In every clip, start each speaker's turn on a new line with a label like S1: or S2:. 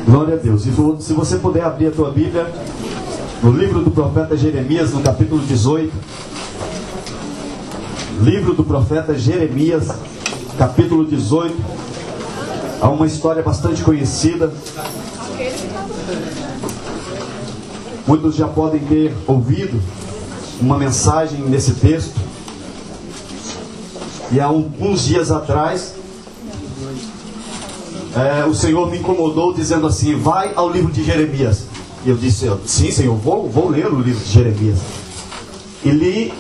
S1: Glória a Deus. E se você puder abrir a tua Bíblia no livro do profeta Jeremias, no capítulo 18. Livro do profeta Jeremias, capítulo 18. Há uma história bastante conhecida. Muitos já podem ter ouvido uma mensagem nesse texto. E há alguns dias atrás, o Senhor me incomodou dizendo assim: vai ao livro de Jeremias. E eu disse: sim, Senhor, vou ler o livro de Jeremias. E li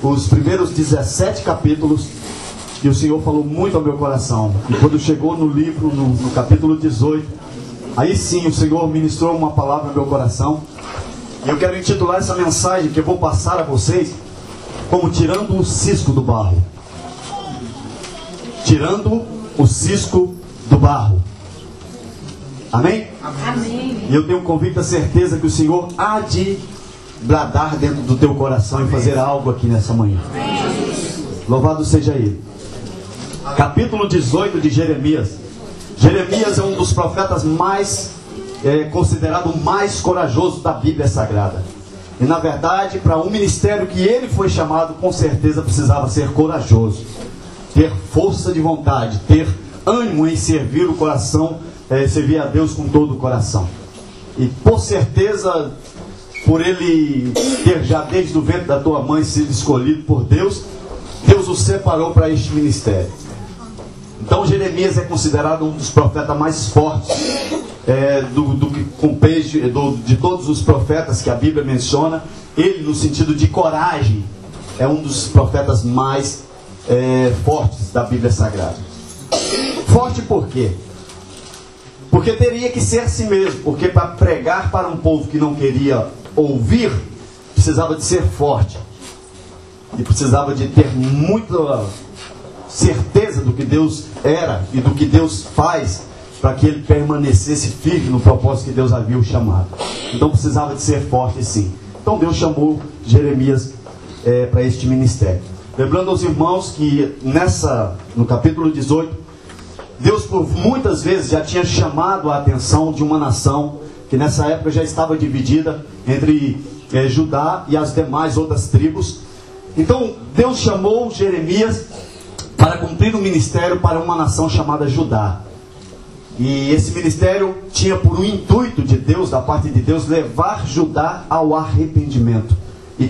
S1: os primeiros 17 capítulos. E o Senhor falou muito ao meu coração. E quando chegou no livro, no capítulo 18, aí sim o Senhor ministrou uma palavra no meu coração. E eu quero intitular essa mensagem que eu vou passar a vocês como tirando o cisco do barro. Tirando o cisco do barro. Amém?
S2: Amém.
S1: E eu tenho convicta certeza que o Senhor há de bradar dentro do teu coração e fazer algo aqui nessa manhã. Louvado seja Ele. Capítulo 18 de Jeremias. Jeremias é um dos profetas mais considerado o mais corajoso da Bíblia Sagrada. E na verdade, para um ministério que ele foi chamado, com certeza precisava ser corajoso, ter força de vontade, ter ânimo em servir o coração, servir a Deus com todo o coração. E por certeza, por ele ter já desde o ventre da tua mãe sido escolhido por Deus, Deus o separou para este ministério. Então Jeremias é considerado um dos profetas mais fortes de todos os profetas que a Bíblia menciona. Ele, no sentido de coragem, é um dos profetas mais fortes da Bíblia Sagrada. Forte por quê? Porque teria que ser assim mesmo. Porque para pregar para um povo que não queria ouvir, precisava de ser forte. E precisava de ter muita certeza do que Deus era e do que Deus faz, para que ele permanecesse firme no propósito que Deus havia o chamado. Então precisava de ser forte, sim. Então Deus chamou Jeremias para este ministério. Lembrando aos irmãos que no capítulo 18, Deus por muitas vezes já tinha chamado a atenção de uma nação que nessa época já estava dividida entre Judá e as demais outras tribos. Então Deus chamou Jeremias para cumprir um ministério para uma nação chamada Judá. E esse ministério tinha por um intuito de Deus, da parte de Deus, levar Judá ao arrependimento. E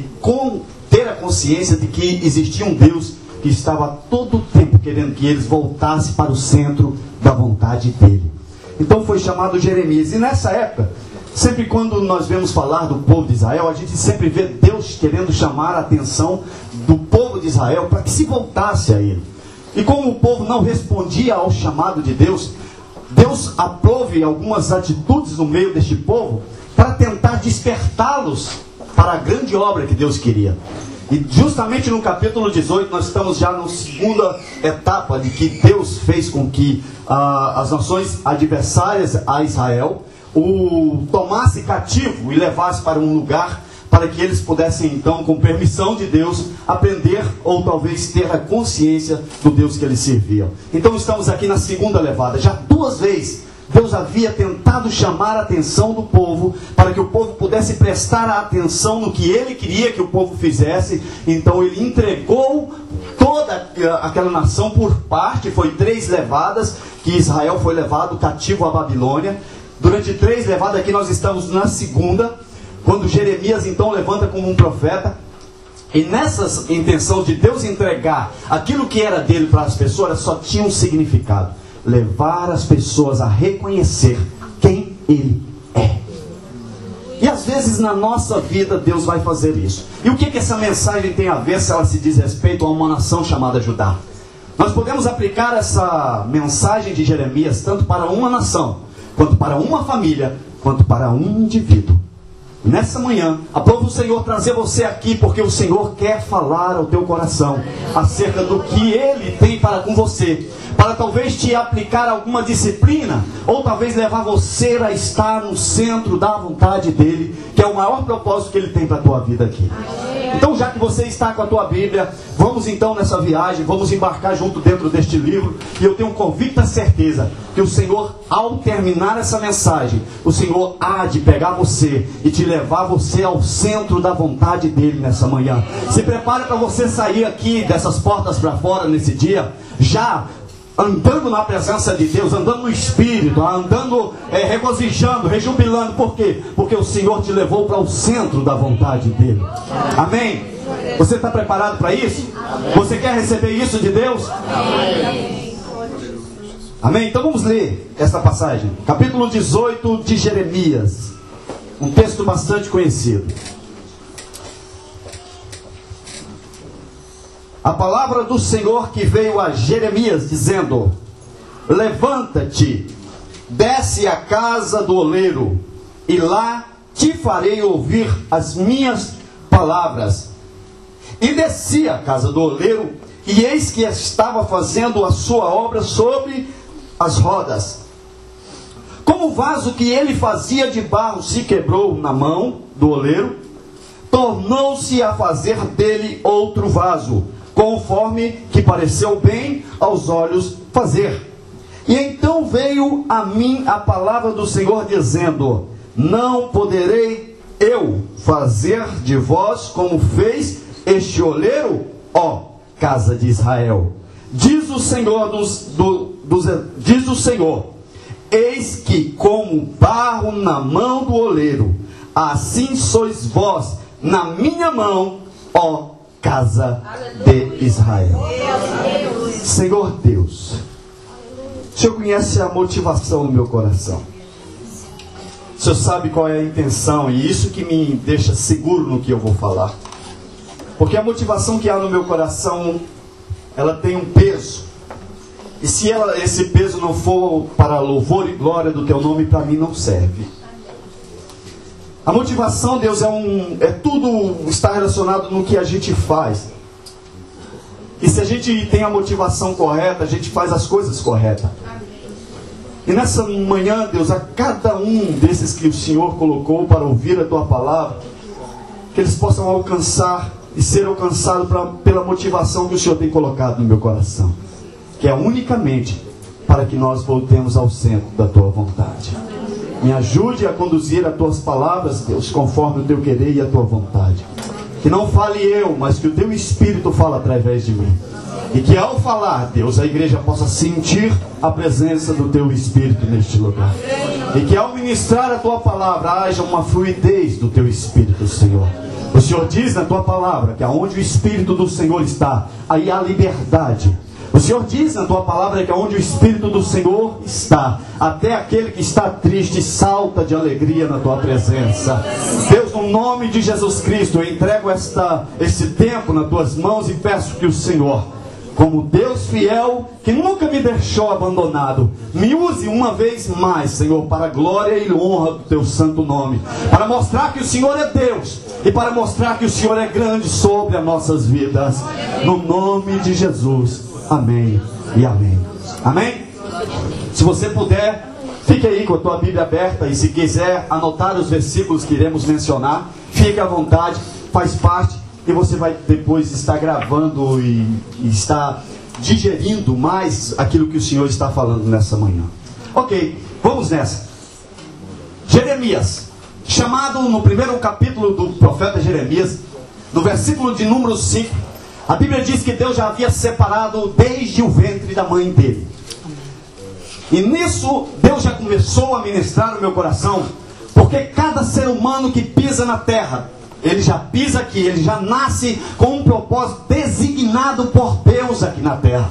S1: ter a consciência de que existia um Deus que estava a todo tempo querendo que eles voltassem para o centro da vontade dele. Então foi chamado Jeremias. E nessa época, sempre quando nós vemos falar do povo de Israel, a gente sempre vê Deus querendo chamar a atenção do povo de Israel para que se voltasse a ele. E como o povo não respondia ao chamado de Deus, Deus aprove algumas atitudes no meio deste povo para tentar despertá-los para a grande obra que Deus queria. E justamente no capítulo 18 nós estamos já na segunda etapa de que Deus fez com que as nações adversárias a Israel o tomasse cativo e levasse para um lugar para que eles pudessem então, com permissão de Deus, aprender ou talvez ter a consciência do Deus que eles serviam. Então estamos aqui na segunda levada. Já 2 vezes Deus havia tentado chamar a atenção do povo para que o povo pudesse prestar atenção no que ele queria que o povo fizesse. Então ele entregou toda aquela nação por parte. Foi 3 levadas que Israel foi levado cativo à Babilônia. Durante 3 levadas, aqui nós estamos na segunda, quando Jeremias então levanta como um profeta. E nessa intenção de Deus entregar aquilo que era dele para as pessoas, só tinha um significado: levar as pessoas a reconhecer quem ele é. E às vezes na nossa vida Deus vai fazer isso. E o que essa mensagem tem a ver se ela se diz respeito a uma nação chamada Judá? Nós podemos aplicar essa mensagem de Jeremias tanto para uma nação, quanto para uma família, quanto para um indivíduo. Nessa manhã, aprovo o Senhor trazer você aqui, porque o Senhor quer falar ao teu coração acerca do que Ele tem para com você, para talvez te aplicar alguma disciplina, ou talvez levar você a estar no centro da vontade dEle, que é o maior propósito que Ele tem para a tua vida aqui. Então, já que você está com a tua Bíblia, vamos então nessa viagem, vamos embarcar junto dentro deste livro. E eu tenho convicta certeza que o Senhor, ao terminar essa mensagem, o Senhor há de pegar você e te levar você ao centro da vontade dele nessa manhã. Se prepare para você sair aqui dessas portas para fora nesse dia, já andando na presença de Deus, andando no Espírito, andando regozijando, rejubilando. Por quê? Porque o Senhor te levou para o centro da vontade dele. Amém? Você está preparado para isso? Você quer receber isso de Deus? Amém? Então vamos ler esta passagem. Capítulo 18 de Jeremias. Um texto bastante conhecido. A palavra do Senhor que veio a Jeremias, dizendo: levanta-te, desce à casa do oleiro, e lá te farei ouvir as minhas palavras. E desci à casa do oleiro, e eis que estava fazendo a sua obra sobre as rodas. Como o vaso que ele fazia de barro se quebrou na mão do oleiro, tornou-se a fazer dele outro vaso, conforme que pareceu bem aos olhos fazer. E então veio a mim a palavra do Senhor, dizendo: não poderei eu fazer de vós como fez este oleiro, ó casa de Israel? Diz o Senhor diz o Senhor: eis que como barro na mão do oleiro, assim sois vós na minha mão, ó casa de Israel. Senhor Deus, o Senhor conhece a motivação do meu coração. O Senhor sabe qual é a intenção, e isso que me deixa seguro no que eu vou falar. Porque a motivação que há no meu coração, ela tem um peso. E se esse peso não for para louvor e glória do teu nome, para mim não serve. A motivação, Deus, tudo está relacionado no que a gente faz. E se a gente tem a motivação correta, a gente faz as coisas corretas. E nessa manhã, Deus, a cada um desses que o Senhor colocou para ouvir a tua palavra, que eles possam alcançar e ser alcançados pela motivação que o Senhor tem colocado no meu coração, que é unicamente para que nós voltemos ao centro da tua vontade. Me ajude a conduzir as tuas palavras, Deus, conforme o teu querer e a tua vontade. Que não fale eu, mas que o teu Espírito fale através de mim. E que ao falar, Deus, a igreja possa sentir a presença do teu Espírito neste lugar. E que ao ministrar a tua palavra, haja uma fluidez do teu Espírito, Senhor. O Senhor diz na tua palavra que aonde o Espírito do Senhor está, aí há liberdade. O Senhor diz na tua palavra que onde o Espírito do Senhor está, até aquele que está triste salta de alegria na tua presença. Deus, no nome de Jesus Cristo, eu entrego esse tempo nas tuas mãos e peço que o Senhor, como Deus fiel, que nunca me deixou abandonado, me use uma vez mais, Senhor, para a glória e honra do teu santo nome, para mostrar que o Senhor é Deus e para mostrar que o Senhor é grande sobre as nossas vidas. No nome de Jesus. Amém e amém. Amém? Se você puder, fique aí com a tua Bíblia aberta, e se quiser anotar os versículos que iremos mencionar, fique à vontade, faz parte, e você vai depois estar gravando e estar digerindo mais aquilo que o Senhor está falando nessa manhã. Ok, vamos nessa. Jeremias, chamado no primeiro capítulo do profeta Jeremias, no versículo de número 5, a Bíblia diz que Deus já havia separado desde o ventre da mãe dele. E nisso Deus já começou a ministrar no meu coração, porque cada ser humano que pisa na terra, ele já pisa aqui, ele já nasce com um propósito designado por Deus aqui na terra.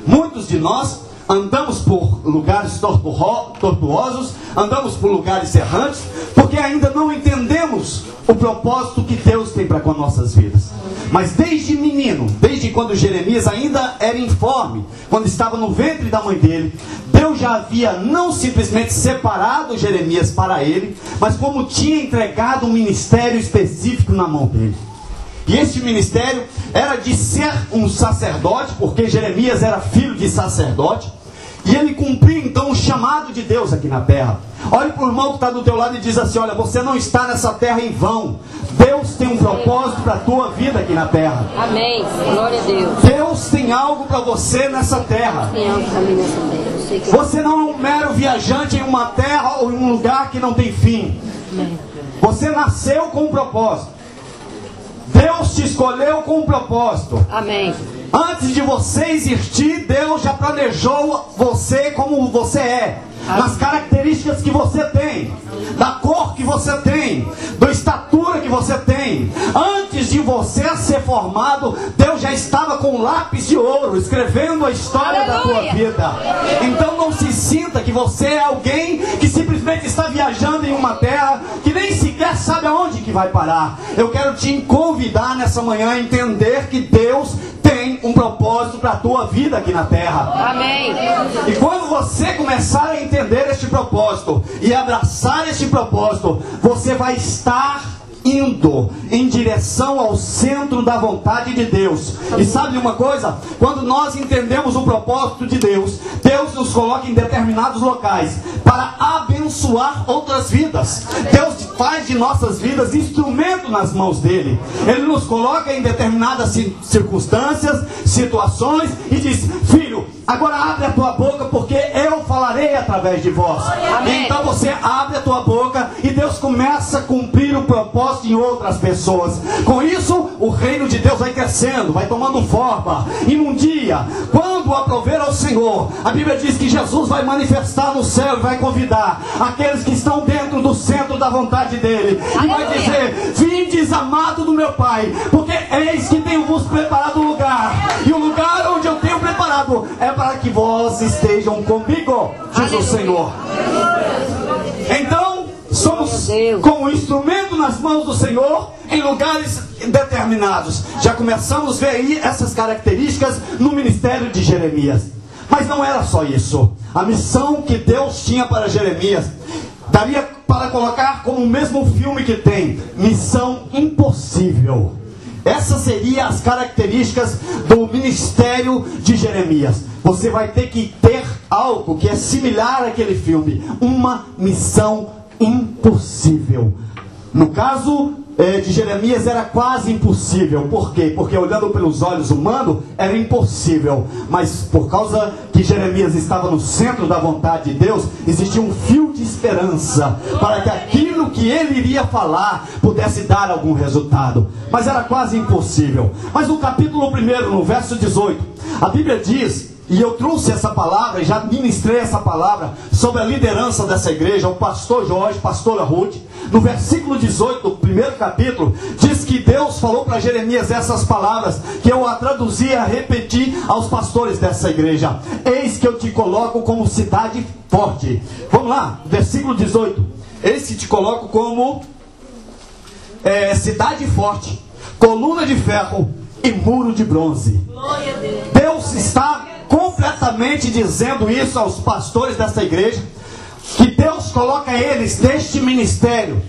S1: Muitos de nós andamos por lugares tortuosos, andamos por lugares errantes, porque ainda não entendemos o propósito que Deus tem para com as nossas vidas. Mas desde menino, desde quando Jeremias ainda era informe, quando estava no ventre da mãe dele, Deus já havia não simplesmente separado Jeremias para ele, mas como tinha entregado um ministério específico na mão dele. E este ministério era de ser um sacerdote, porque Jeremias era filho de sacerdote. E ele cumpriu então o chamado de Deus aqui na terra. Olhe para o irmão que está do teu lado e diz assim: olha, você não está nessa terra em vão. Deus tem um propósito para a tua vida aqui na terra.
S2: Amém. Glória a Deus.
S1: Deus tem algo para você nessa terra.
S2: Tem algo para mim nessa terra.
S1: Você não é um mero viajante em uma terra ou em um lugar que não tem fim. Você nasceu com um propósito. Deus te escolheu com um propósito.
S2: Amém.
S1: Antes de você existir, Deus já planejou você como você é. Nas características que você tem, da cor que você tem, da estatura que você tem. Antes de você ser formado, Deus já estava com um lápis de ouro escrevendo a história da tua vida. Então não se sinta que você é alguém que simplesmente está viajando em uma terra que nem sequer sabe aonde que vai parar. Eu quero te convidar nessa manhã a entender que Deus tem um propósito para a tua vida aqui na terra.
S2: Amém.
S1: E quando você começar a entender este propósito e abraçar este propósito, você vai estar indo em direção ao centro da vontade de Deus. E sabe uma coisa? Quando nós entendemos o propósito de Deus, Deus nos coloca em determinados locais para abençoar outras vidas. Deus faz de nossas vidas instrumento nas mãos dele. Ele nos coloca em determinadas circunstâncias, situações e diz: filho, agora abre a tua boca, porque eu falarei através de vós.
S2: Amém.
S1: Então você abre a tua boca e Deus começa a cumprir o propósito em outras pessoas. Com isso, o reino de Deus vai crescendo, vai tomando forma. E num dia, quando aprover ao Senhor, a Bíblia diz que Jesus vai manifestar no céu e vai convidar aqueles que estão dentro do centro da vontade dele. E vai dizer: vindes, amado do meu Pai, porque eis que tenho vos preparado um lugar. E o lugar onde eu tenho preparado é para que vós estejam comigo, diz o Senhor. Então, somos como um instrumento nas mãos do Senhor em lugares determinados. Já começamos a ver aí essas características no ministério de Jeremias. Mas não era só isso. A missão que Deus tinha para Jeremias daria para colocar como o mesmo filme que tem: Missão Impossível. Essas seriam as características do ministério de Jeremias. Você vai ter que ter algo que é similar àquele filme: uma missão impossível. No caso de Jeremias era quase impossível. Por quê? Porque olhando pelos olhos humanos era impossível. Mas por causa que Jeremias estava no centro da vontade de Deus, existia um fio de esperança para que aquilo que ele iria falar pudesse dar algum resultado. Mas era quase impossível. Mas no capítulo 1, no verso 18, a Bíblia diz, e eu trouxe essa palavra, e já ministrei essa palavra sobre a liderança dessa igreja, o pastor Jorge, pastora Ruth. No versículo 18 do primeiro capítulo, diz que Deus falou para Jeremias essas palavras, que eu a traduzi e a repeti aos pastores dessa igreja: eis que eu te coloco como cidade forte. Vamos lá, versículo 18. Eis que te coloco como cidade forte, coluna de ferro e muro de bronze. Deus está completamente dizendo isso aos pastores dessa igreja, que Deus coloca eles neste ministério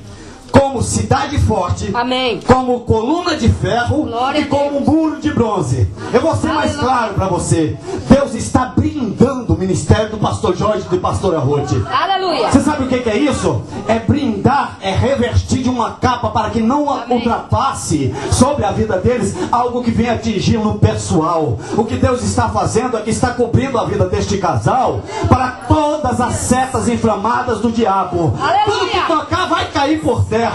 S1: como cidade forte,
S2: amém,
S1: como coluna de ferro,
S2: glória,
S1: e como muro de bronze. Eu vou ser mais claro para você: Deus está blindando o ministério do pastor Jorge e da pastora Ruth.
S2: Aleluia.
S1: Você sabe o que é isso? É blindar, é revestir de uma capa para que não ultrapasse sobre a vida deles algo que venha atingir no pessoal. O que Deus está fazendo é que está cobrindo a vida deste casal para todas as setas inflamadas do diabo.
S2: Aleluia.
S1: Tudo que tocar vai cair por terra.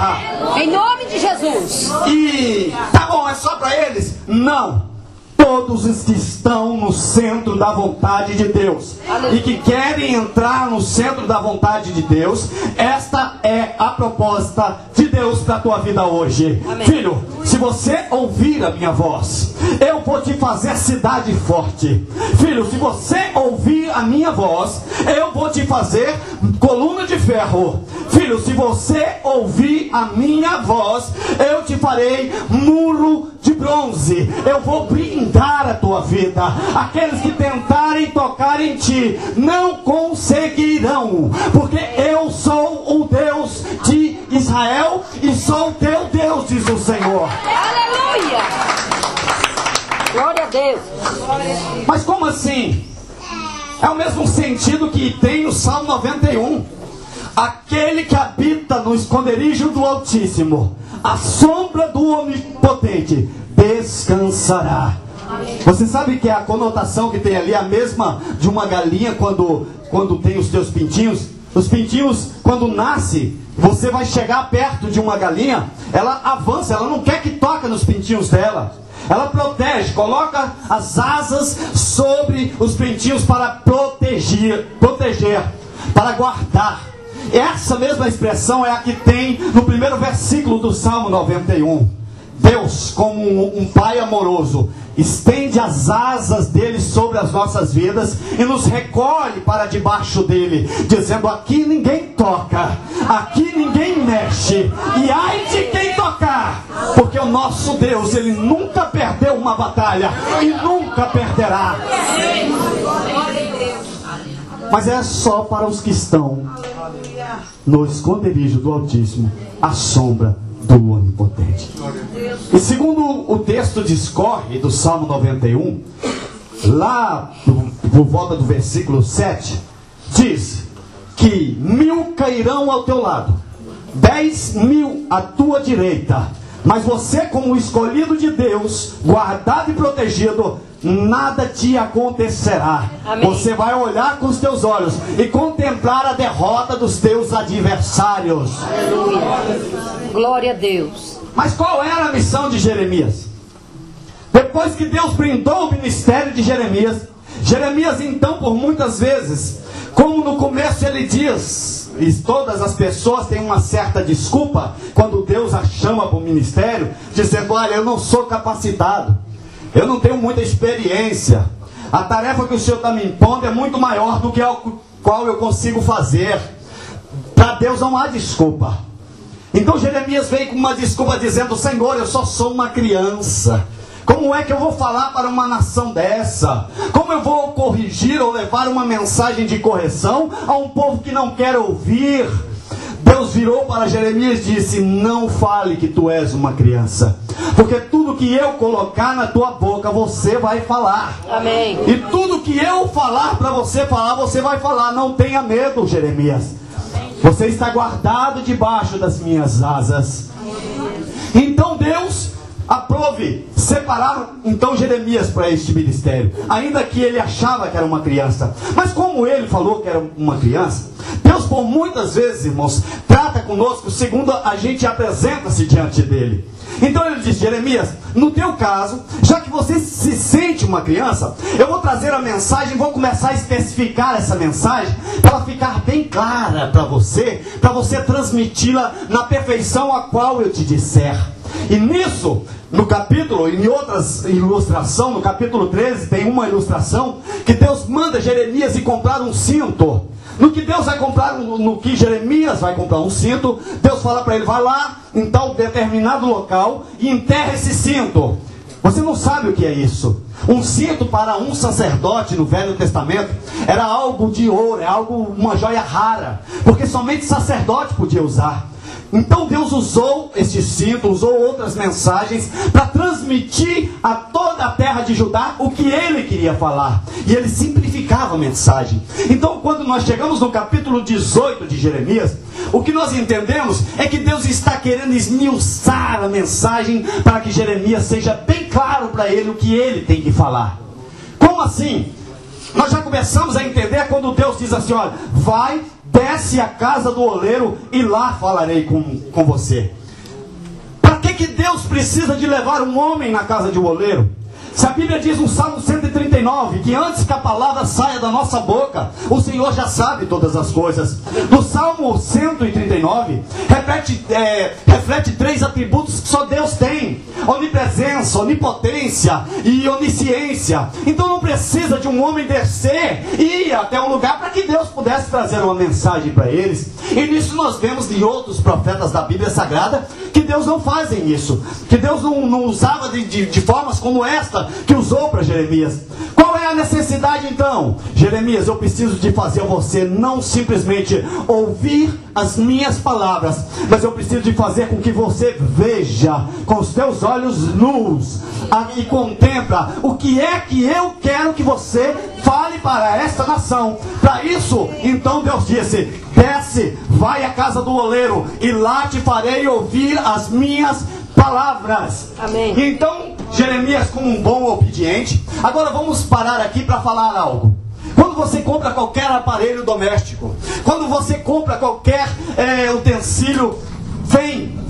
S2: Em nome de Jesus.
S1: E tá bom, é só para eles? Não. Todos os que estão no centro da vontade de Deus, aleluia, e que querem entrar no centro da vontade de Deus, esta é a proposta de Deus para a tua vida hoje. Amém. Filho, se você ouvir a minha voz, eu vou te fazer cidade forte. Filho, se você ouvir a minha voz, eu vou te fazer coluna de ferro. Filho, se você ouvir a minha voz, eu te farei muro de bronze. Eu vou blindar a tua vida. Aqueles que tentarem tocar em ti não conseguirão, porque eu sou o Deus de Israel e sou o teu Deus, diz o Senhor.
S2: Aleluia! Glória a Deus.
S1: Mas como assim? É o mesmo sentido que tem o Salmo 91. Aquele que habita no esconderijo do Altíssimo, à sombra do Onipotente, descansará. Você sabe que a conotação que tem ali é a mesma de uma galinha quando tem os teus pintinhos? Os pintinhos, quando nasce, você vai chegar perto de uma galinha, ela avança, ela não quer que toque nos pintinhos dela. Ela protege, coloca as asas sobre os pintinhos para proteger, para guardar. Essa mesma expressão é a que tem no primeiro versículo do Salmo 91. Deus, como um pai amoroso, estende as asas dele sobre as nossas vidas e nos recolhe para debaixo dele, dizendo: aqui ninguém toca, aqui ninguém mexe, e ai de quem tocar, porque o nosso Deus, ele nunca perdeu uma batalha e nunca perderá. Mas é só para os que estão no esconderijo do Altíssimo, à sombra do Onipotente. E segundo o texto discorre do Salmo 91, lá por volta do versículo 7, diz que 1000 cairão ao teu lado, 10.000 à tua direita, mas você, como escolhido de Deus, guardado e protegido, nada te acontecerá. Amém. Você vai olhar com os teus olhos e contemplar a derrota dos teus adversários.
S2: Aleluia. Glória a Deus.
S1: Mas qual era a missão de Jeremias? Depois que Deus brindou o ministério de Jeremias, Jeremias então, por muitas vezes, como no começo ele diz, e todas as pessoas têm uma certa desculpa quando Deus a chama para o ministério, dizendo: olha, eu não sou capacitado, eu não tenho muita experiência, a tarefa que o Senhor está me impondo é muito maior do que a qual eu consigo fazer. Para Deus não há desculpa. Então Jeremias veio com uma desculpa dizendo: Senhor, eu só sou uma criança. Como é que eu vou falar para uma nação dessa? Como eu vou corrigir ou levar uma mensagem de correção a um povo que não quer ouvir? Deus virou para Jeremias e disse: não fale que tu és uma criança, porque tudo que eu colocar na tua boca, você vai falar.
S2: Amém.
S1: E tudo que eu falar para você falar, você vai falar. Não tenha medo, Jeremias. Você está guardado debaixo das minhas asas. Então Deus aprove separar então Jeremias para este ministério, ainda que ele achava que era uma criança. Mas como ele falou que era uma criança, Deus por muitas vezes, irmãos, trata conosco segundo a gente apresenta-se diante dele. Então ele diz: Jeremias, no teu caso, já que você se sente uma criança, eu vou trazer a mensagem, vou começar a especificar essa mensagem, para ela ficar bem clara para você transmiti-la na perfeição a qual eu te disser. E nisso, no capítulo, em outras ilustrações, no capítulo 13, tem uma ilustração que Deus manda Jeremias ir comprar um cinto. No que Deus vai comprar, no que Jeremias vai comprar um cinto, Deus fala para ele: vai lá em tal determinado local e enterra esse cinto. Você não sabe o que é isso. Um cinto para um sacerdote no Velho Testamento era algo de ouro, é algo, uma joia rara, porque somente sacerdote podia usar. Então Deus usou este cinto, usou outras mensagens para transmitir a toda a terra de Judá o que ele queria falar. E ele simplificava a mensagem. Então quando nós chegamos no capítulo 18 de Jeremias, o que nós entendemos é que Deus está querendo esmiuçar a mensagem para que Jeremias seja bem claro para ele o que ele tem que falar. Como assim? Nós já começamos a entender quando Deus diz assim: olha, vai, desce à casa do oleiro e lá falarei com você. Para que Deus precisa de levar um homem na casa de um oleiro? Se a Bíblia diz no Salmo 139 que antes que a palavra saia da nossa boca, o Senhor já sabe todas as coisas. No Salmo 139 reflete 3 atributos que só Deus tem: onipresença, onipotência e onisciência. Então não precisa de um homem descer e ir até um lugar para que Deus pudesse trazer uma mensagem para eles. E nisso nós vemos em outros profetas da Bíblia Sagrada que Deus não fazem isso, que Deus não usava de formas como esta que usou para Jeremias. Qual é a necessidade então? Jeremias, eu preciso de fazer você não simplesmente ouvir as minhas palavras, mas eu preciso de fazer com que você veja com os teus olhos nus e contempla o que é que eu quero que você fale para esta nação. Para isso, então Deus disse: desce, vai à casa do oleiro, e lá te farei ouvir as minhas palavras.
S2: Amém.
S1: Então Jeremias, como um bom obediente. Agora vamos parar aqui para falar algo. Quando você compra qualquer aparelho doméstico, quando você compra qualquer utensílio,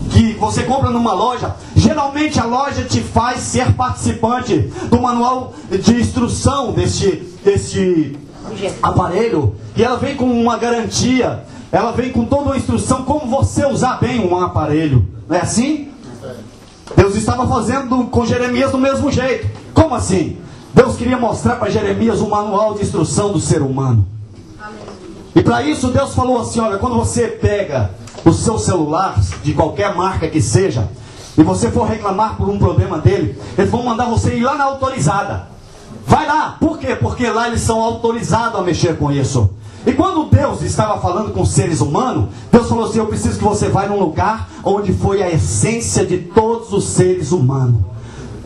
S1: que você compra numa loja, geralmente a loja te faz ser participante do manual de instrução deste aparelho, e ela vem com uma garantia, ela vem com toda uma instrução como você usar bem um aparelho. Não é assim? Deus estava fazendo com Jeremias do mesmo jeito. Como assim? Deus queria mostrar para Jeremias o manual de instrução do ser humano. E para isso Deus falou assim: olha, quando você pega o seu celular, de qualquer marca que seja, e você for reclamar por um problema dele, eles vão mandar você ir lá na autorizada. Vai lá. Por quê? Porque lá eles são autorizados a mexer com isso. E quando Deus estava falando com os seres humanos, Deus falou assim: eu preciso que você vá num lugar onde foi a essência de todos os seres humanos,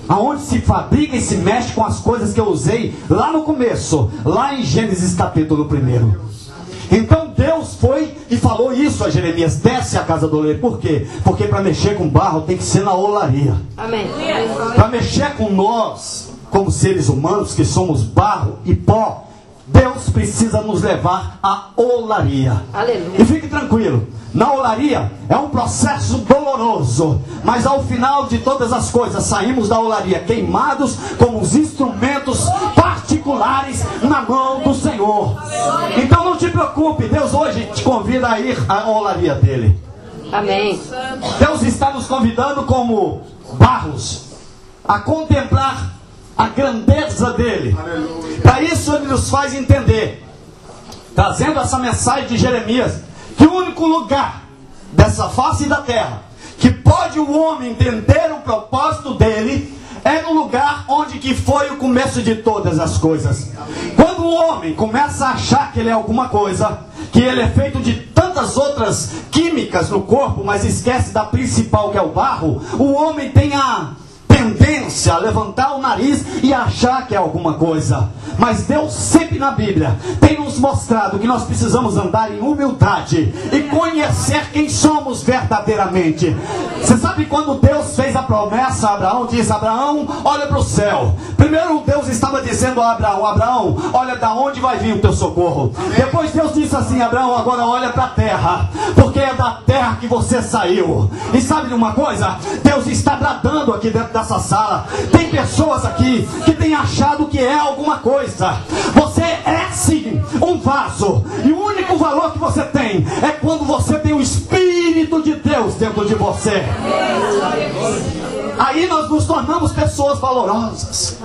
S1: aonde se fabrica e se mexe com as coisas que eu usei lá no começo, lá em Gênesis capítulo 1. Então Deus foi e falou isso a Jeremias: desce à casa do oleiro. Por quê? Porque para mexer com barro tem que ser na olaria.
S2: Amém.
S1: Para mexer com nós, como seres humanos que somos barro e pó, Deus precisa nos levar à olaria.
S2: Aleluia.
S1: E fique tranquilo, na olaria é um processo doloroso, mas ao final de todas as coisas saímos da olaria queimados como os instrumentos particulares na mão do Senhor. Então não te preocupe, Deus hoje te convida a ir à olaria dele.
S2: Amém.
S1: Deus está nos convidando como barros a contemplar a grandeza dele. Para isso ele nos faz entender, trazendo essa mensagem de Jeremias, que o único lugar dessa face da terra que pode o homem entender o propósito dele é no lugar onde que foi o começo de todas as coisas. Quando o homem começa a achar que ele é alguma coisa, que ele é feito de tantas outras químicas no corpo, mas esquece da principal, que é o barro, o homem tem a tendência a levantar o nariz e achar que é alguma coisa. Mas Deus sempre na Bíblia tem nos mostrado que nós precisamos andar em humildade e conhecer quem somos verdadeiramente. Você sabe quando Deus fez a promessa a Abraão, diz: Abraão, olha para o céu. Primeiro Deus estava dizendo a Abraão: Abraão, olha da onde vai vir o teu socorro. Depois Deus disse assim: Abraão, agora olha para a terra, porque é da terra que você saiu. E sabe de uma coisa? Deus está bradando aqui dentro dessa sala. Tem pessoas aqui que têm achado que é alguma coisa. Você é sim um vaso, e o único valor que você tem é quando você tem o Espírito de Deus dentro de você. Aí nós nos tornamos pessoas valorosas.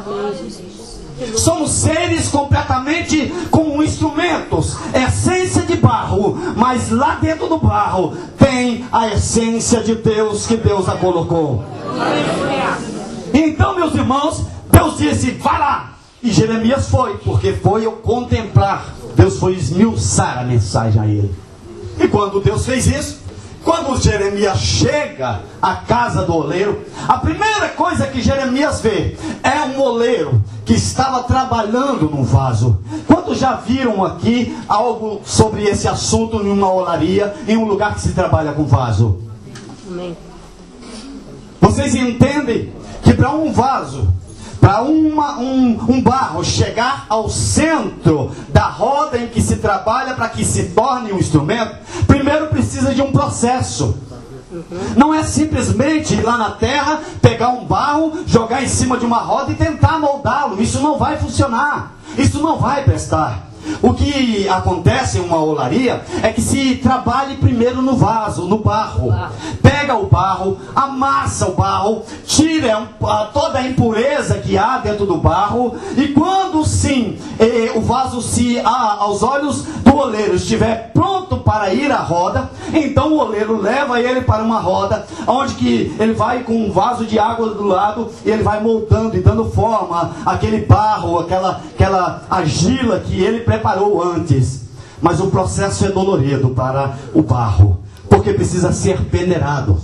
S1: Somos seres completamente como instrumentos, essência de barro, mas lá dentro do barro tem a essência de Deus, que Deus a colocou. Então, meus irmãos, Deus disse: vai lá. E Jeremias foi, porque foi eu contemplar. Deus foi esmiuçar a mensagem a ele. E quando Deus fez isso, quando Jeremias chega à casa do oleiro, a primeira coisa que Jeremias vê é um oleiro que estava trabalhando num vaso. Quantos já viram aqui algo sobre esse assunto em uma olaria, em um lugar que se trabalha com vaso?
S2: Amém.
S1: Vocês entendem que para um vaso, para um barro chegar ao centro da roda em que se trabalha para que se torne um instrumento, primeiro precisa de um processo. Não é simplesmente ir lá na terra, pegar um barro, jogar em cima de uma roda e tentar moldá-lo. Isso não vai funcionar. Isso não vai prestar. O que acontece em uma olaria é que se trabalhe primeiro no vaso, no barro. Pega o barro, amassa o barro, tira toda a impureza que há dentro do barro. E quando sim, o vaso, se aos olhos do oleiro estiver pronto para ir à roda, então o oleiro leva ele para uma roda, onde que ele vai com um vaso de água do lado, e ele vai moldando e dando forma àquele barro, aquela argila que ele preparou antes. Mas o processo é dolorido para o barro. Por Porque precisa ser peneirado.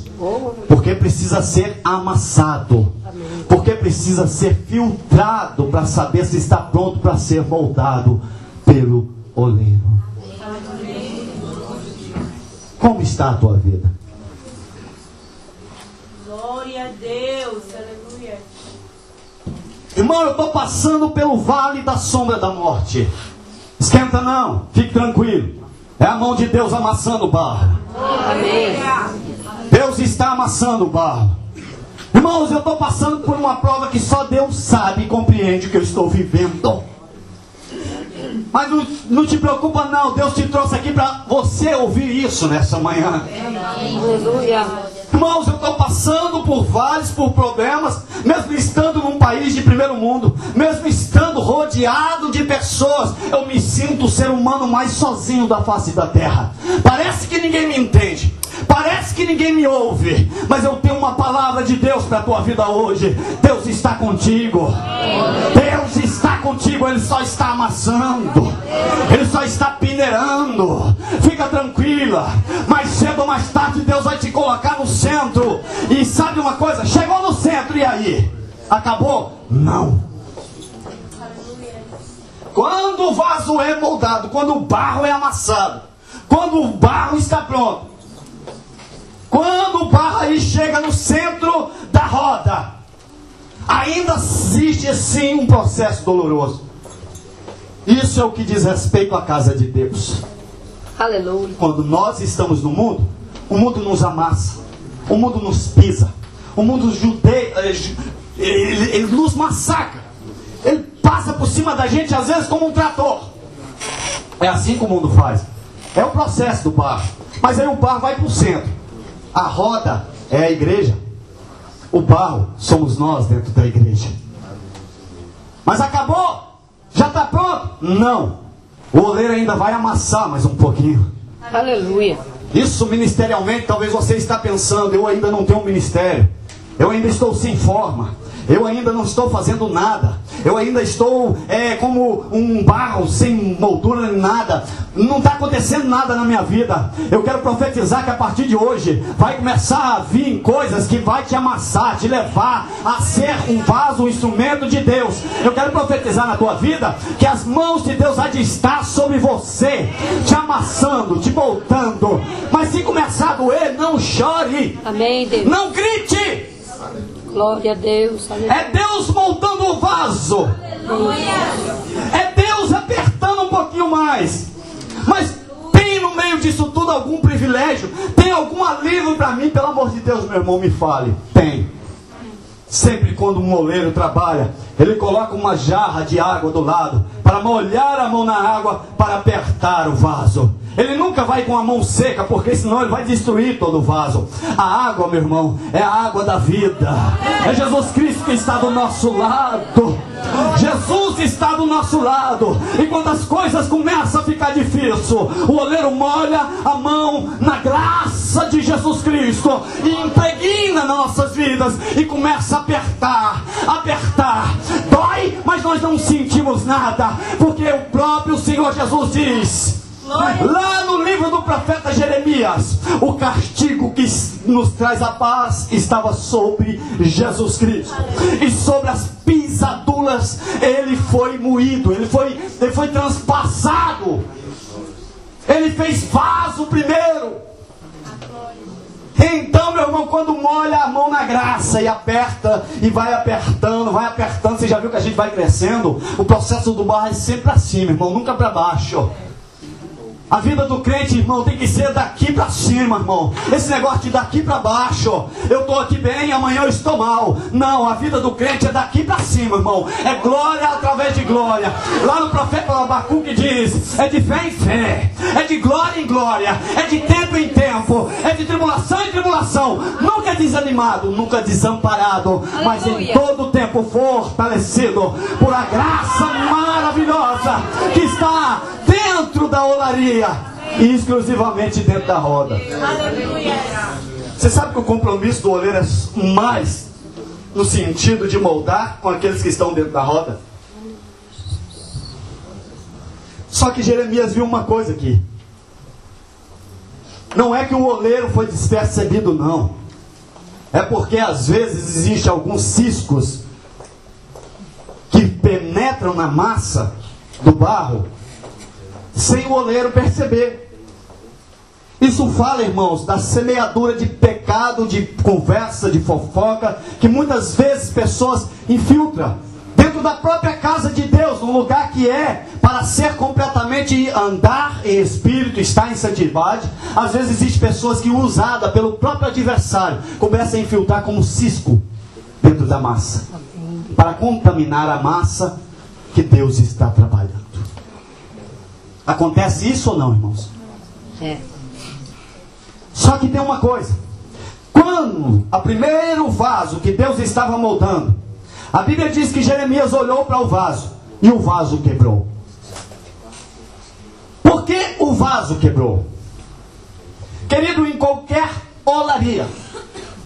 S1: Porque precisa ser amassado. Porque precisa ser filtrado para saber se está pronto para ser moldado pelo oleiro. Como está a tua vida?
S3: Glória a Deus, aleluia.
S1: Irmão, eu estou passando pelo vale da sombra da morte. Esquenta não, fique tranquilo. É a mão de Deus amassando o barro.
S2: Amém.
S1: Deus está amassando o barro. Irmãos, eu estou passando por uma prova que só Deus sabe e compreende o que eu estou vivendo. Mas não te preocupa não, Deus te trouxe aqui para você ouvir isso nessa manhã.
S2: Aleluia.
S1: Irmãos, eu estou passando por vales, por problemas, mesmo estando num país de primeiro mundo, mesmo estando rodeado de pessoas, eu me sinto o ser humano mais sozinho da face da terra. Parece que ninguém me entende, parece que ninguém me ouve, mas eu tenho uma palavra de Deus para a tua vida hoje. Deus está contigo. Deus está contigo, Ele só está amassando, Ele só está peneirando. Fica tranquila, mais cedo ou mais tarde Deus vai te colocar no centro. E sabe uma coisa? Chegou no centro, e aí? Acabou? Não. Quando o vaso é moldado, quando o barro é amassado, quando o barro está pronto, quando o barro aí chega no centro da roda, ainda existe sim um processo doloroso. Isso é o que diz respeito à casa de Deus.
S2: Aleluia.
S1: Quando nós estamos no mundo, o mundo nos amassa, o mundo nos pisa, o mundo judeia, ele nos massacra, ele passa por cima da gente às vezes como um trator. É assim que o mundo faz. É o processo do barro. Mas aí o barro vai para o centro. A roda é a igreja. O barro somos nós dentro da igreja. Mas acabou? Já está pronto? Não. O oleiro ainda vai amassar mais um pouquinho.
S2: Aleluia.
S1: Isso ministerialmente, talvez você está pensando, eu ainda não tenho um ministério, eu ainda estou sem forma, eu ainda não estou fazendo nada, eu ainda estou como um barro sem moldura nem nada, não está acontecendo nada na minha vida. Eu quero profetizar que a partir de hoje vai começar a vir coisas que vai te amassar, te levar a ser um vaso, um instrumento de Deus. Eu quero profetizar na tua vida que as mãos de Deus há de estar sobre você, te amassando, te moldando. Mas se começar a doer, não chore.
S2: Amém, Deus.
S1: Não grite.
S2: Glória a Deus. Aleluia.
S1: É Deus moldando o vaso. É Deus apertando um pouquinho mais. Mas tem no meio disso tudo algum privilégio? Tem algum alívio para mim? Pelo amor de Deus, meu irmão, me fale. Tem. Sempre quando um moleiro trabalha, ele coloca uma jarra de água do lado para molhar a mão na água, para apertar o vaso. Ele nunca vai com a mão seca, porque senão ele vai destruir todo o vaso. A água, meu irmão, é a água da vida. É Jesus Cristo que está do nosso lado. Jesus está do nosso lado. E quando as coisas começam a ficar difícil, o oleiro molha a mão na graça de Jesus Cristo e impregna nossas vidas e começa a apertar, apertar. Dói, mas nós não sentimos nada, porque o próprio Senhor Jesus diz, lá no livro do profeta Jeremias, o castigo que nos traz a paz estava sobre Jesus Cristo, e sobre as pisaduras ele foi moído, ele foi transpassado, ele fez vaso primeiro. Então, meu irmão, quando molha a mão na graça e aperta, e vai apertando, você já viu que a gente vai crescendo? O processo do barro é sempre para cima, irmão, nunca para baixo. A vida do crente, irmão, tem que ser daqui para cima, irmão. Esse negócio de daqui para baixo, eu estou aqui bem, amanhã eu estou mal. Não, a vida do crente é daqui para cima, irmão. É glória através de glória. Lá no profeta Abacuque diz, é de fé em fé, é de glória em glória, é de tempo em tempo, é de tribulação em tribulação. Nunca desanimado, nunca desamparado, mas em todo tempo fortalecido por a graça maravilhosa que está dentro da olaria e exclusivamente dentro da roda.
S3: Aleluia.
S1: Você sabe que o compromisso do oleiro é mais no sentido de moldar com aqueles que estão dentro da roda? Só que Jeremias viu uma coisa aqui. Não é que o oleiro foi despercebido, não. É porque às vezes existem alguns ciscos que penetram na massa do barro sem o oleiro perceber. Isso fala, irmãos, da semeadura de pecado, de conversa, de fofoca, que muitas vezes pessoas infiltram dentro da própria casa de Deus, num lugar que é para ser completamente andar em espírito, estar em santidade. Às vezes existem pessoas que, usadas pelo próprio adversário, começam a infiltrar como cisco dentro da massa, para contaminar a massa que Deus está trabalhando. Acontece isso ou não, irmãos?
S2: É.
S1: Só que tem uma coisa. Quando o primeiro vaso que Deus estava moldando, a Bíblia diz que Jeremias olhou para o vaso e o vaso quebrou. Por que o vaso quebrou? Querido, em qualquer olaria,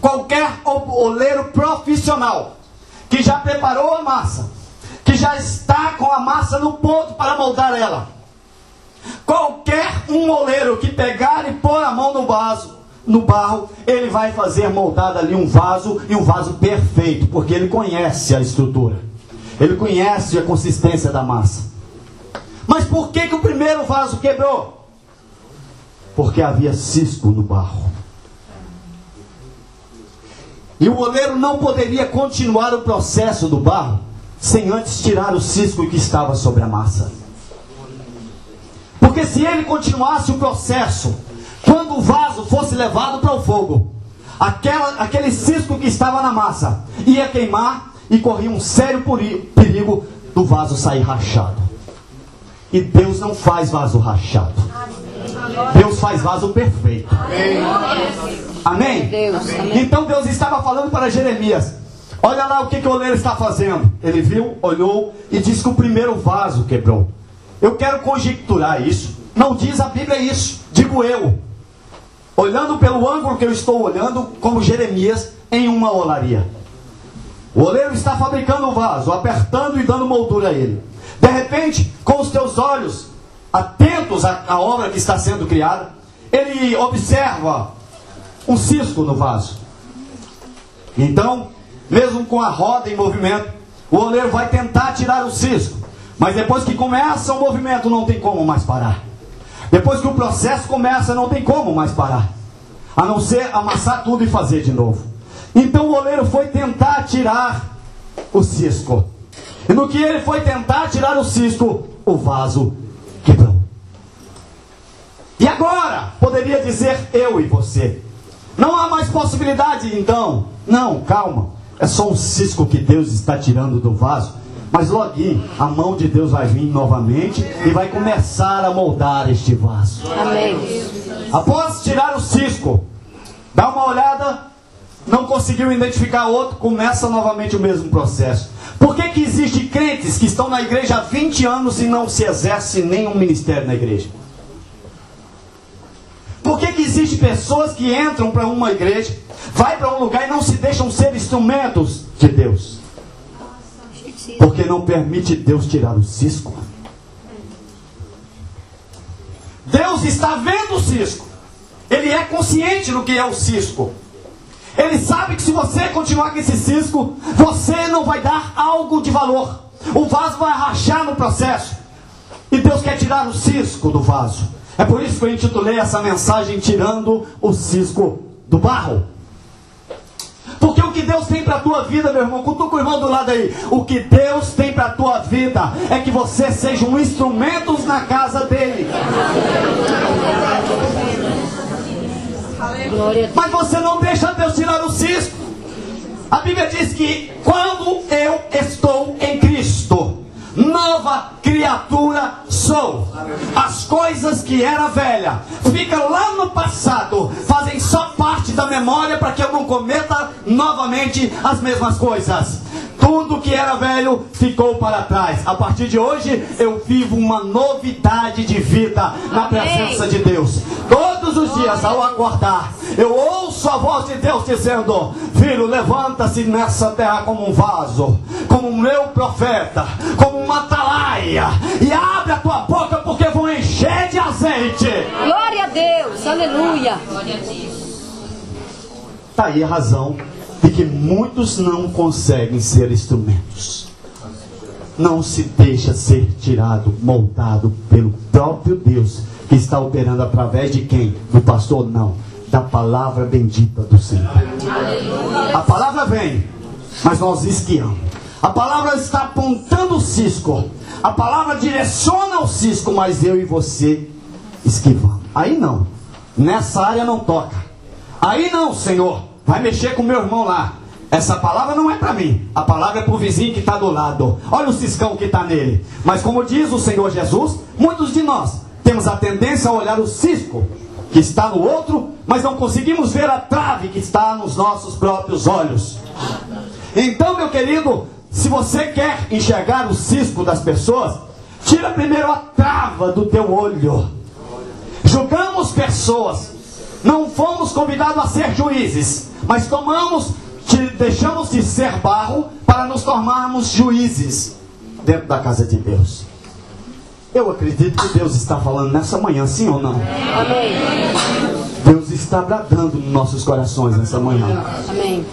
S1: qualquer oleiro profissional que já preparou a massa, que já está com a massa no ponto para moldar ela, qualquer um oleiro que pegar e pôr a mão no vaso, no barro, ele vai fazer moldado ali um vaso, e um vaso perfeito, porque ele conhece a estrutura, ele conhece a consistência da massa. Mas por que o primeiro vaso quebrou? Porque havia cisco no barro. E o oleiro não poderia continuar o processo do barro sem antes tirar o cisco que estava sobre a massa. Porque se ele continuasse o processo, quando o vaso fosse levado para o fogo, aquele cisco que estava na massa ia queimar e corria um sério perigo do vaso sair rachado. E Deus não faz vaso rachado. Deus faz vaso perfeito. Amém? Então Deus estava falando para Jeremias: olha lá o que o oleiro está fazendo. Ele viu, olhou e disse que o primeiro vaso quebrou. Eu quero conjecturar isso. Não diz a Bíblia isso, digo eu, olhando pelo ângulo que eu estou olhando, como Jeremias em uma olaria. O oleiro está fabricando o vaso, apertando e dando moldura a ele. De repente, com os teus olhos atentos à obra que está sendo criada, ele observa um cisco no vaso. Então, mesmo com a roda em movimento, o oleiro vai tentar tirar o cisco. Mas depois que começa o movimento, não tem como mais parar. Depois que o processo começa, não tem como mais parar, a não ser amassar tudo e fazer de novo. Então o oleiro foi tentar tirar o cisco. E no que ele foi tentar tirar o cisco, o vaso quebrou. E agora, poderia dizer eu e você: não há mais possibilidade então. Não, calma. É só um cisco que Deus está tirando do vaso. Mas logo a mão de Deus vai vir novamente e vai começar a moldar este vaso.
S2: Amém.
S1: Após tirar o cisco, dá uma olhada, não conseguiu identificar outro, começa novamente o mesmo processo. Por que existem crentes que estão na igreja há 20 anos e não se exerce nenhum ministério na igreja? Por que existem pessoas que entram para uma igreja, vai para um lugar e não se deixam ser instrumentos de Deus? Porque não permite Deus tirar o cisco. Deus está vendo o cisco. Ele é consciente do que é o cisco. Ele sabe que se você continuar com esse cisco, você não vai dar algo de valor. O vaso vai rachar no processo. E Deus quer tirar o cisco do vaso. É por isso que eu intitulei essa mensagem: tirando o cisco do barro. Porque o que Deus tem para a tua vida, meu irmão, cutuca o irmão do lado aí. O que Deus tem para a tua vida é que você seja um instrumento na casa dele. Mas você não deixa Deus tirar o cisco. A Bíblia diz que quando eu estou em Cristo, nova criatura sou. As coisas que era velha ficam lá no passado, fazem só parte da memória para que eu não cometa novamente as mesmas coisas. Tudo que era velho ficou para trás. A partir de hoje eu vivo uma novidade de vida na presença de Deus. Todos os dias ao acordar, eu ouço a voz de Deus dizendo: filho, levanta-se nessa terra como um vaso, como um meu profeta, como uma atalaia, e abre a tua boca, porque vou encher de azeite.
S2: Glória a Deus, aleluia.
S1: Está aí a razão de que muitos não conseguem ser instrumentos. Não se deixa ser tirado, moldado pelo próprio Deus, que está operando através de quem? Do pastor? Não. Da palavra bendita do Senhor. A palavra vem, mas nós esquiamos. A palavra está apontando o cisco. A palavra direciona o cisco, mas eu e você esquivamos. Aí não. Nessa área não toca. Aí não, Senhor. Vai mexer com meu irmão lá. Essa palavra não é para mim. A palavra é para o vizinho que está do lado. Olha o ciscão que está nele. Mas como diz o Senhor Jesus, muitos de nós temos a tendência a olhar o cisco que está no outro, mas não conseguimos ver a trave que está nos nossos próprios olhos. Então, meu querido, se você quer enxergar o cisco das pessoas, tira primeiro a trava do teu olho. Julgamos pessoas. Não fomos convidados a ser juízes, mas deixamos de ser barro para nos tornarmos juízes dentro da casa de Deus. Eu acredito que Deus está falando nessa manhã, sim ou não?
S2: Amém.
S1: Deus está bradando nos nossos corações nessa manhã.
S2: Amém.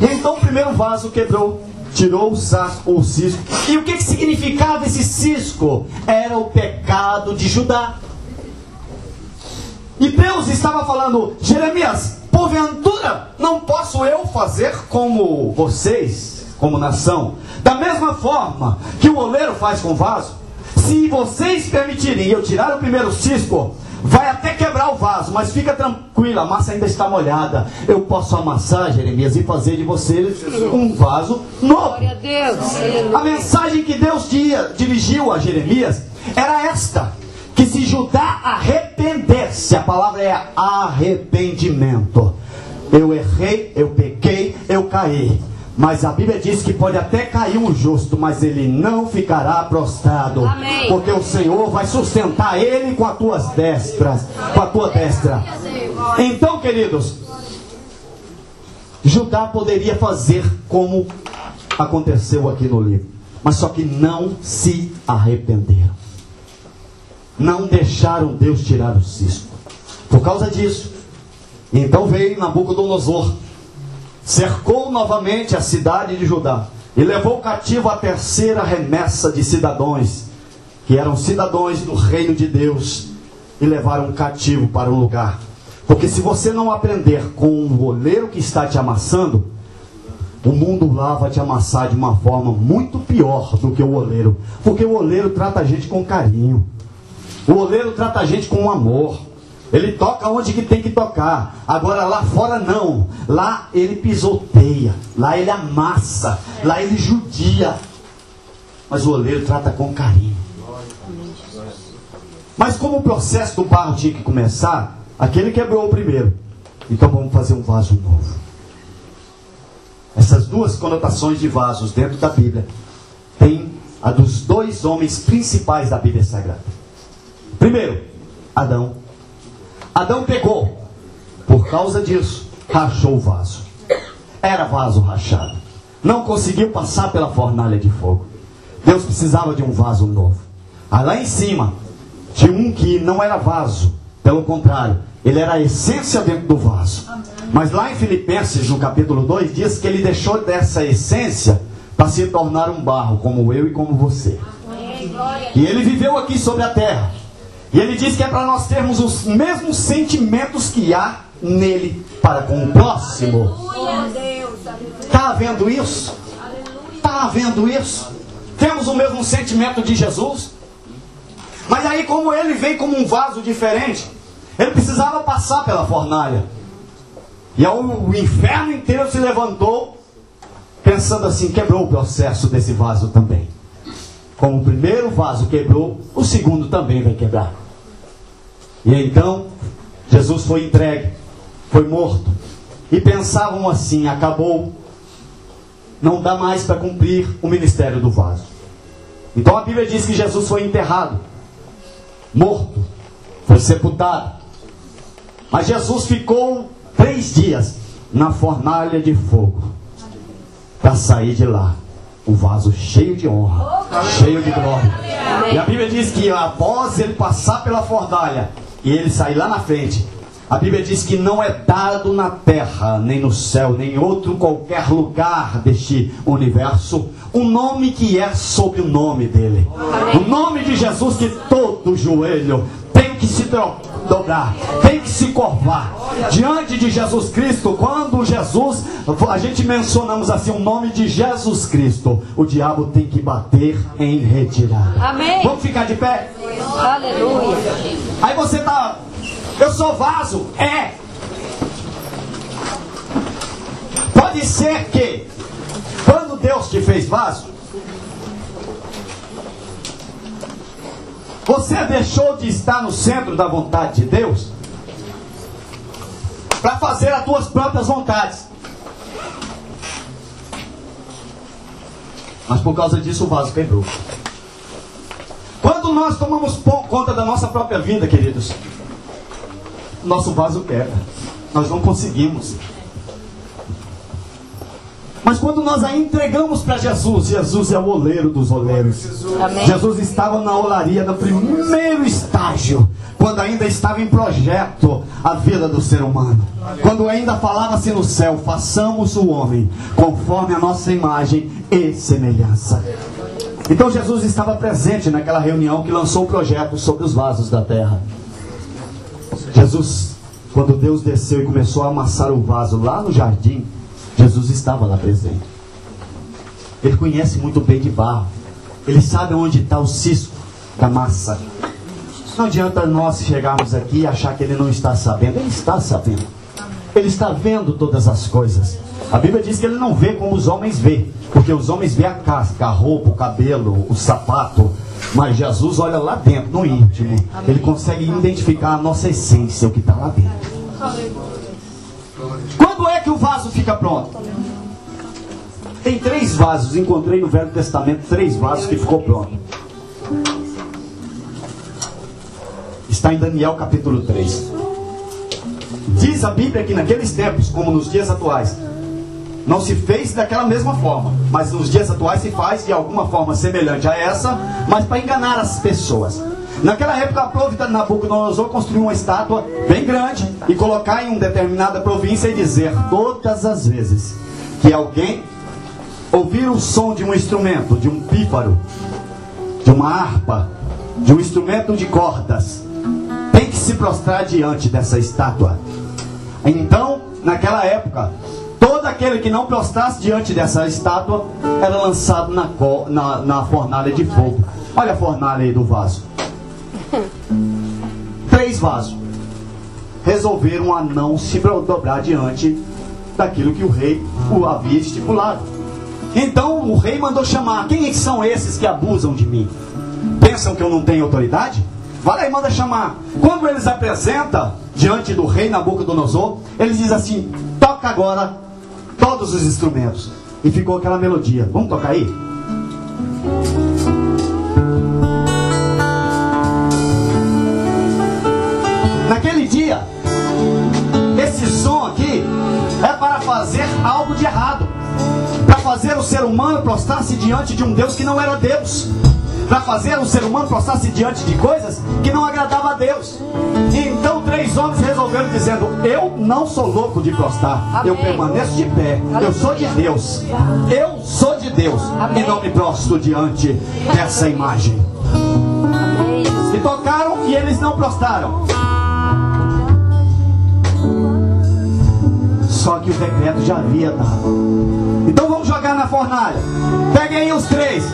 S1: E então o primeiro vaso quebrou, tirou o cisco. E o que significava esse cisco? Era o pecado de Judá. E Deus estava falando: Jeremias, porventura não posso eu fazer como vocês, como nação, da mesma forma que o oleiro faz com o vaso? Se vocês permitirem eu tirar o primeiro cisco, vai até quebrar o vaso, mas fica tranquila, a massa ainda está molhada. Eu posso amassar, Jeremias, e fazer de vocês um vaso novo.
S2: Glória a Deus.
S1: A mensagem que Deus dirigiu a Jeremias era esta: que se Judá arrependesse, a palavra é arrependimento. Eu errei, eu pequei, eu caí. Mas a Bíblia diz que pode até cair um justo, mas ele não ficará prostrado.
S2: Amém.
S1: Porque o Senhor vai sustentar ele com as tuas destras, com a tua destra. Então, queridos, Judá poderia fazer como aconteceu aqui no livro, mas só que não se arrependeram. Não deixaram Deus tirar o cisco. Por causa disso, então veio Nabucodonosor, cercou novamente a cidade de Judá e levou cativo a terceira remessa de cidadãos, que eram cidadãos do reino de Deus, e levaram cativo para um lugar. Porque se você não aprender com o oleiro que está te amassando, o mundo lá vai te amassar de uma forma muito pior do que o oleiro. Porque o oleiro trata a gente com carinho. O oleiro trata a gente com amor. Ele toca onde que tem que tocar. Agora lá fora não. Lá ele pisoteia. Lá ele amassa. Lá ele judia. Mas o oleiro trata com carinho. Mas como o processo do barro tinha que começar, aquele quebrou o primeiro. Então vamos fazer um vaso novo. Essas duas conotações de vasos dentro da Bíblia tem a dos dois homens principais da Bíblia Sagrada. Primeiro, Adão. Adão pegou, por causa disso, rachou o vaso. Era vaso rachado. Não conseguiu passar pela fornalha de fogo. Deus precisava de um vaso novo. Aí lá em cima, tinha um que não era vaso. Pelo contrário, ele era a essência dentro do vaso. Mas lá em Filipenses, no capítulo 2, diz que ele deixou dessa essência para se tornar um barro, como eu e como você. E ele viveu aqui sobre a terra. E ele diz que é para nós termos os mesmos sentimentos que há nele para com o próximo. Está havendo isso? Está havendo isso? Temos o mesmo sentimento de Jesus? Mas aí, como ele veio como um vaso diferente, ele precisava passar pela fornalha. E aí o inferno inteiro se levantou, pensando assim: quebrou o processo desse vaso também. Como o primeiro vaso quebrou, o segundo também vai quebrar. E então, Jesus foi entregue, foi morto. E pensavam assim: acabou, não dá mais para cumprir o ministério do vaso. Então a Bíblia diz que Jesus foi enterrado, morto, foi sepultado. Mas Jesus ficou 3 dias na fornalha de fogo, para sair de lá um vaso cheio de honra, cheio de glória. E a Bíblia diz que após ele passar pela fornalha, e ele sair lá na frente, a Bíblia diz que não é dado na terra, nem no céu, nem em outro qualquer lugar deste universo, um nome que é sobre o nome dele. O nome de Jesus, que todo joelho tem que se dobrar, tem que se curvar diante de Jesus Cristo. Quando Jesus, a gente mencionamos assim o nome de Jesus Cristo, o diabo tem que bater em retirada.
S2: Amém.
S1: Vamos ficar de pé?
S2: Aleluia.
S1: Aí você está, eu sou vaso. Pode ser que quando Deus te fez vaso, você deixou de estar no centro da vontade de Deus para fazer as tuas próprias vontades. Mas por causa disso o vaso quebrou. Quando nós tomamos conta da nossa própria vida, queridos, nosso vaso quebra. Nós não conseguimos. Mas quando nós a entregamos para Jesus, Jesus é o oleiro dos oleiros.
S2: Amém.
S1: Jesus estava na olaria no primeiro estágio, quando ainda estava em projeto a vida do ser humano. Quando ainda falava-se no céu, façamos o homem conforme a nossa imagem e semelhança. Então Jesus estava presente naquela reunião que lançou o projeto sobre os vasos da terra. Jesus, quando Deus desceu e começou a amassar o vaso lá no jardim, Jesus estava lá presente. Ele conhece muito bem de barro. Ele sabe onde está o cisco da massa. Não adianta nós chegarmos aqui e achar que Ele não está sabendo. Ele está sabendo. Ele está vendo todas as coisas. A Bíblia diz que Ele não vê como os homens vê, porque os homens vê a casca, a roupa, o cabelo, o sapato. Mas Jesus olha lá dentro, no íntimo. Ele consegue identificar a nossa essência, o que está lá dentro. Quando é que o vaso fica pronto? Tem 3 vasos. Encontrei no Velho Testamento 3 vasos que ficou pronto. Está em Daniel capítulo 3. Diz a Bíblia que naqueles tempos, como nos dias atuais, não se fez daquela mesma forma, mas nos dias atuais se faz de alguma forma semelhante a essa, mas para enganar as pessoas. Naquela época, a própria Nabucodonosor construiu uma estátua bem grande e colocar em uma determinada província e dizer todas as vezes que alguém ouvir o som de um instrumento, de um pífaro, de uma harpa, de um instrumento de cordas, tem que se prostrar diante dessa estátua. Então, naquela época, todo aquele que não prostrasse diante dessa estátua era lançado na fornalha de fogo. Olha a fornalha aí do vaso. 3 vasos resolveram a não se dobrar diante daquilo que o rei havia estipulado. Então o rei mandou chamar. Quem são esses que abusam de mim? Pensam que eu não tenho autoridade? Vai lá e manda chamar. Quando eles apresentam diante do rei Nabucodonosor, eles dizem assim: toca agora todos os instrumentos. E ficou aquela melodia. Vamos tocar aí? Naquele dia, esse som aqui é para fazer algo de errado, para fazer o ser humano prostrar-se diante de um Deus que não era Deus, para fazer o ser humano prostrar-se diante de coisas que não agradavam a Deus. E então 3 homens resolveram dizendo: eu não sou louco de prostrar. Amém. Eu permaneço de pé. Eu sou de Deus. Eu sou de Deus. Amém. E não me prostro diante dessa imagem. Amém. E tocaram e eles não prostraram. Só que o decreto já havia dado. Então vamos jogar na fornalha. Peguem aí os 3.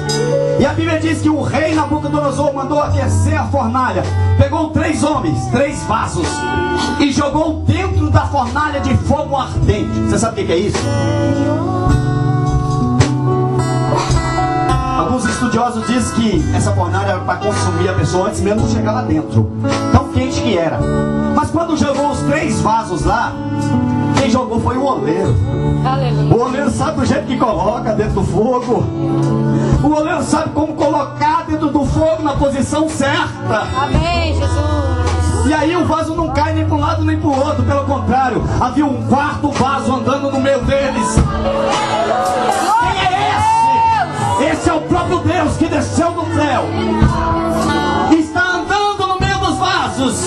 S1: E a Bíblia diz que o rei Nabucodonosor mandou aquecer a fornalha. Pegou 3 homens, 3 vasos, e jogou dentro da fornalha de fogo ardente. Você sabe o que é isso? Alguns estudiosos dizem que essa fornalha era para consumir a pessoa antes mesmo de chegar lá dentro. Tão quente que era. Mas quando jogou os 3 vasos lá, quem jogou foi o oleiro. Aleluia. O oleiro sabe o jeito que coloca dentro do fogo. O oleiro sabe como colocar dentro do fogo na posição certa. Amém, Jesus. E aí o vaso não cai nem para um lado nem para o outro. Pelo contrário, havia um 4º vaso andando no meio deles. Quem é esse? Esse é o próprio Deus que desceu do céu. Está andando no meio dos vasos.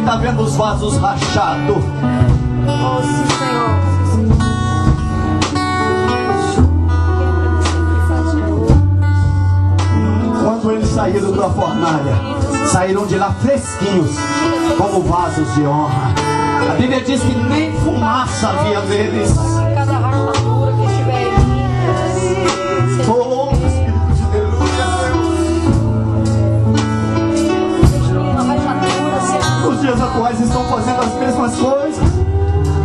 S1: está vendo os vasos rachados.
S2: Oh, sim, Senhor.
S1: Quando eles saíram da fornalha, saíram de lá fresquinhos, como vasos de honra. A Bíblia diz que nem fumaça havia neles.
S2: Cada rachadura que estiver aí.
S1: Oh, Espírito de Deus. Os dias atuais estão fazendo as mesmas coisas.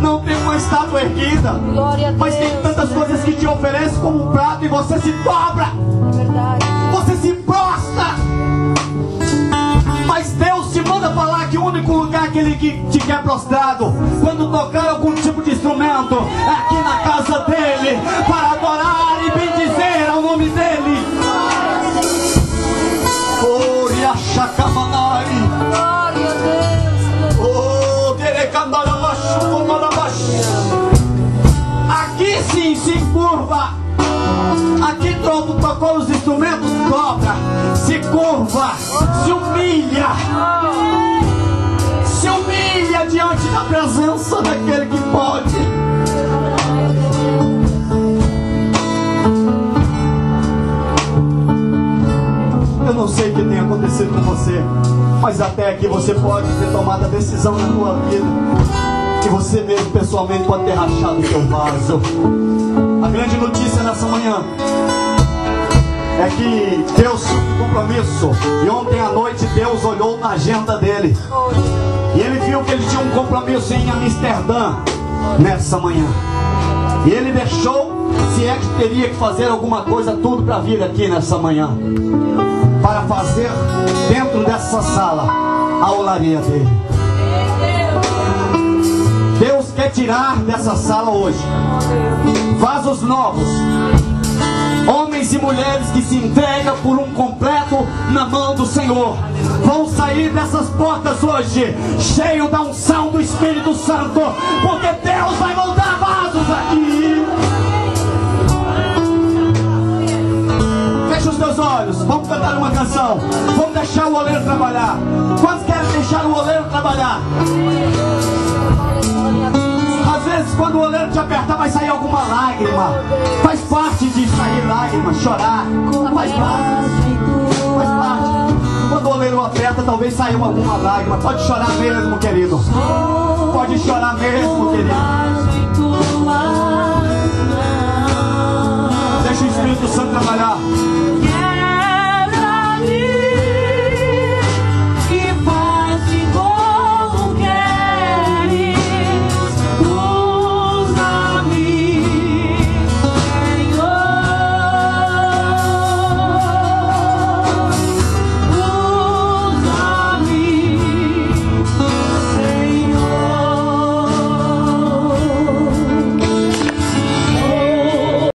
S1: Não tem uma estátua erguida,
S2: Glória a Deus.
S1: mas tem tantas coisas que te oferecem como um prato e você se dobra.
S2: É verdade.
S1: Você se prostra. Mas Deus te manda falar que o único lugar que Ele te quer prostrado, quando tocar algum tipo de instrumento, é aqui na casa dEle, para adorar e bendizer ao nome dEle. Oh, Riachacamanai.
S2: Glória a Deus.
S1: Oh, Derecandarabaxo, Comarabaxo. Aqui sim se curva. Aqui tocou os instrumentos, dobra, se curva, se humilha diante da presença daquele que pode. Eu não sei o que tem acontecido com você, mas até aqui você pode ter tomado a decisão na tua vida, e você mesmo pessoalmente pode ter rachado o seu vaso. A grande notícia nessa manhã é que Deus tinha um compromisso. E ontem à noite Deus olhou na agenda dele e Ele viu que ele tinha um compromisso em Amsterdã nessa manhã. E Ele deixou, se é que teria que fazer alguma coisa, tudo para vir aqui nessa manhã, para fazer dentro dessa sala a olaria dele. Deus quer tirar dessa sala hoje vasos novos, homens e mulheres que se entregam por um completo na mão do Senhor. Vão sair dessas portas hoje cheio da unção do Espírito Santo, porque Deus vai moldar vasos aqui. Fecha os teus olhos, vamos cantar uma canção, vamos deixar o oleiro trabalhar. Quantos querem deixar o oleiro trabalhar? Às vezes quando o oleiro te apertar vai sair alguma lágrima. Faz parte de sair lágrima, chorar. Faz parte. Quando o oleiro aperta talvez saia alguma lágrima. Pode chorar mesmo, querido. Pode chorar mesmo, querido. Deixa o Espírito Santo trabalhar.